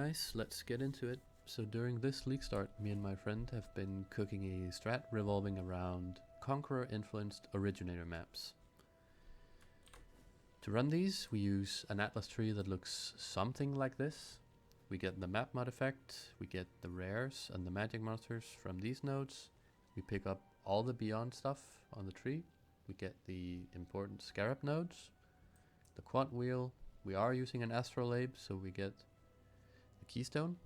guys, let's get into it. So during this league start, me and my friend have been cooking a strat revolving around Conqueror influenced Originator maps. To run these, we use an atlas tree that looks something like this. We get the map mod effect, we get the rares and the magic monsters from these nodes. We pick up all the beyond stuff on the tree. We get the important scarab nodes, the quad wheel. We are using an astrolabe, so we get the keystone.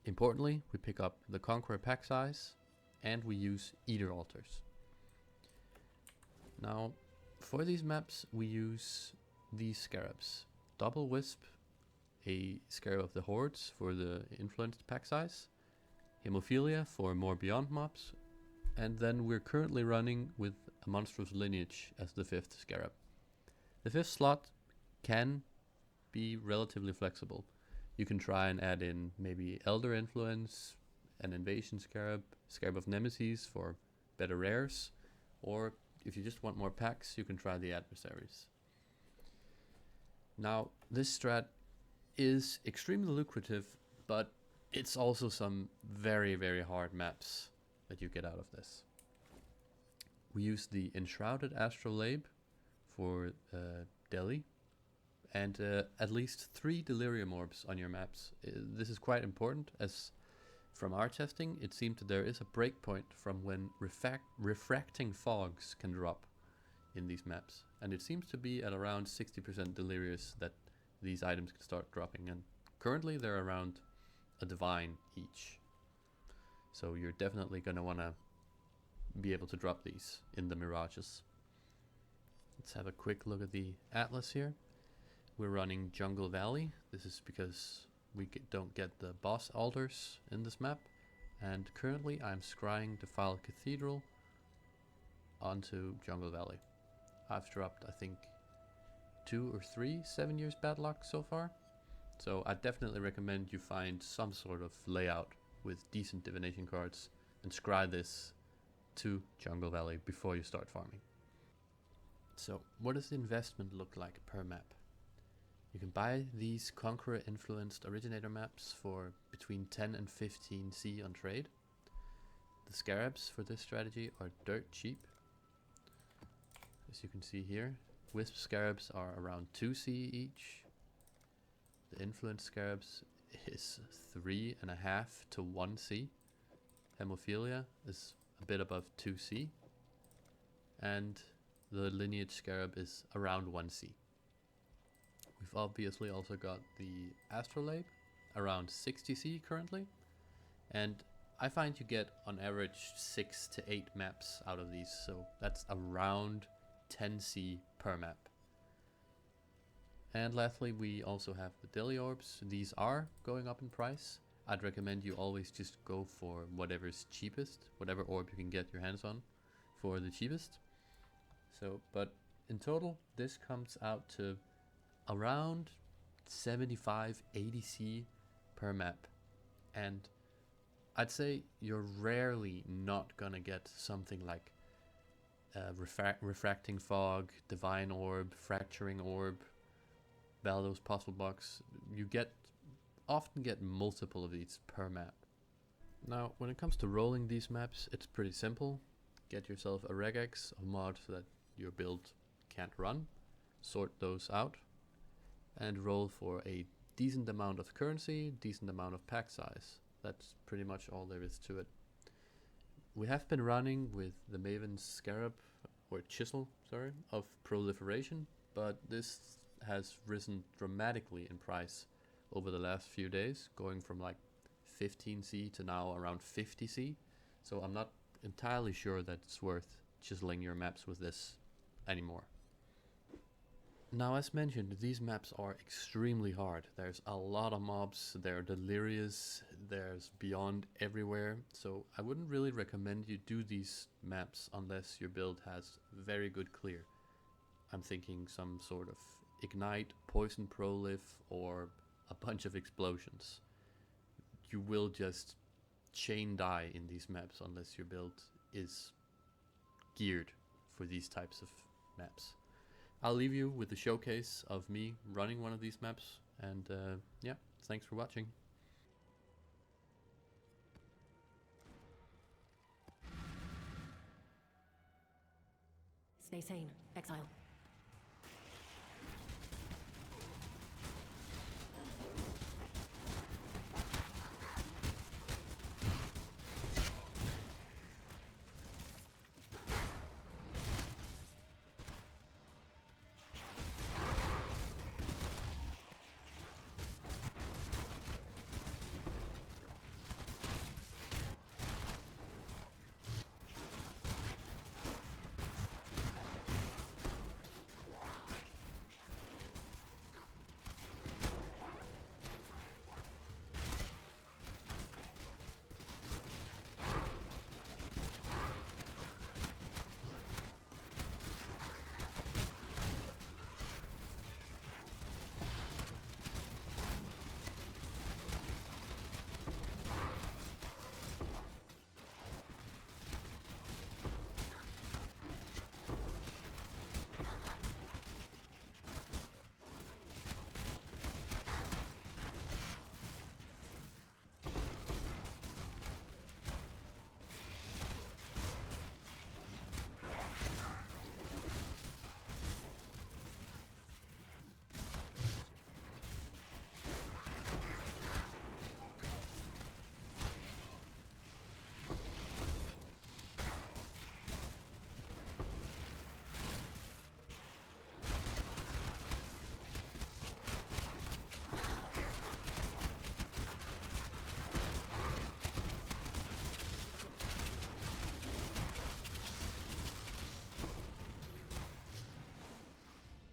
Importantly, we pick up the Conqueror pack size, and we use Eater altars. Now, for these maps, we use these scarabs. Double Wisp, a scarab of the hordes for the influenced pack size. Hemophilia for more beyond mobs. And then we're currently running with a monstrous lineage as the 5th scarab. The 5th slot can be relatively flexible. You can try and add in maybe Elder Influence, an Invasion Scarab, Scarab of Nemesis for better rares, or if you just want more packs, you can try the Adversaries. Now, this strat is extremely lucrative, but it's also some very, very hard maps that you get out of this. We use the Enshrouded Astrolabe for Delhi, and at least 3 Delirium Orbs on your maps. This is quite important, as from our testing, it seemed that there is a breakpoint from when refracting fogs can drop in these maps. And it seems to be at around 60% Delirious that these items can start dropping. And currently they're around a Divine each. So you're definitely going to want to be able to drop these in the Mirages. Let's have a quick look at the Atlas here. We're running Jungle Valley. This is because we don't get the boss altars in this map. And currently I'm scrying Defiled Cathedral onto Jungle Valley. I've dropped, I think, 2 or 3 7 years bad luck so far. So I definitely recommend you find some sort of layout with decent divination cards and scry this to Jungle Valley before you start farming. So what does the investment look like per map? You can buy these Conqueror influenced Originator maps for between 10 and 15 C on trade. The scarabs for this strategy are dirt cheap. As you can see here, Wisp scarabs are around 2 C each. The influenced scarabs is 3.5 to 1 C. Hemophilia is a bit above 2 C. And the lineage scarab is around 1 C. We've obviously also got the Astrolabe, around 60 C currently, and I find you get on average 6 to 8 maps out of these, so that's around 10 C per map. And lastly, we also have the Deli Orbs. These are going up in price. I'd recommend you always just go for whatever's cheapest, whatever orb you can get your hands on for the cheapest. So, but in total, this comes out to around 75, 80 C per map. And I'd say you're rarely not gonna get something like Refracting Fog, Divine Orb, Fracturing Orb, Baldo's Puzzle Box. You often get multiple of these per map. Now, when it comes to rolling these maps, it's pretty simple. Get yourself a regex of mods that your build can't run, sort those out, and roll for a decent amount of currency, decent amount of pack size. That's pretty much all there is to it. We have been running with the Maven's Scarab, or Chisel, sorry, of Proliferation, but this has risen dramatically in price over the last few days, going from like 15 C to now around 50 C. So I'm not entirely sure that it's worth chiseling your maps with this anymore. Now, as mentioned, these maps are extremely hard. There's a lot of mobs, they're delirious, there's beyond everywhere, so I wouldn't really recommend you do these maps unless your build has very good clear. I'm thinking some sort of Ignite, Poison Prolif, or a bunch of explosions. You will just chain die in these maps unless your build is geared for these types of maps. I'll leave you with the showcase of me running one of these maps, and yeah, Thanks for watching. Stay sane, Exile.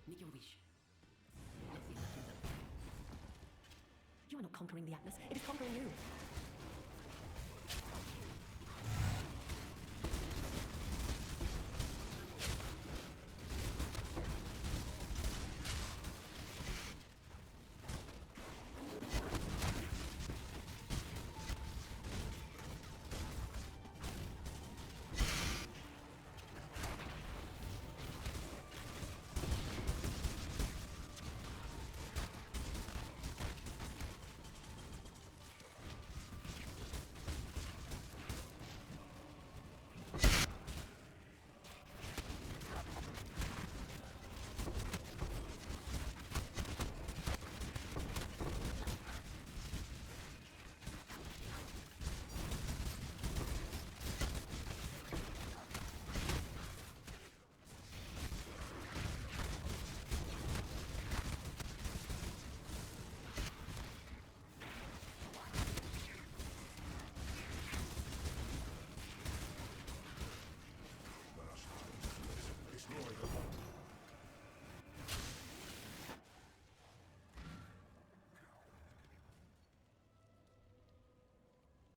Make your wish. Let's see if I can. You are not conquering the Atlas, it is conquering you.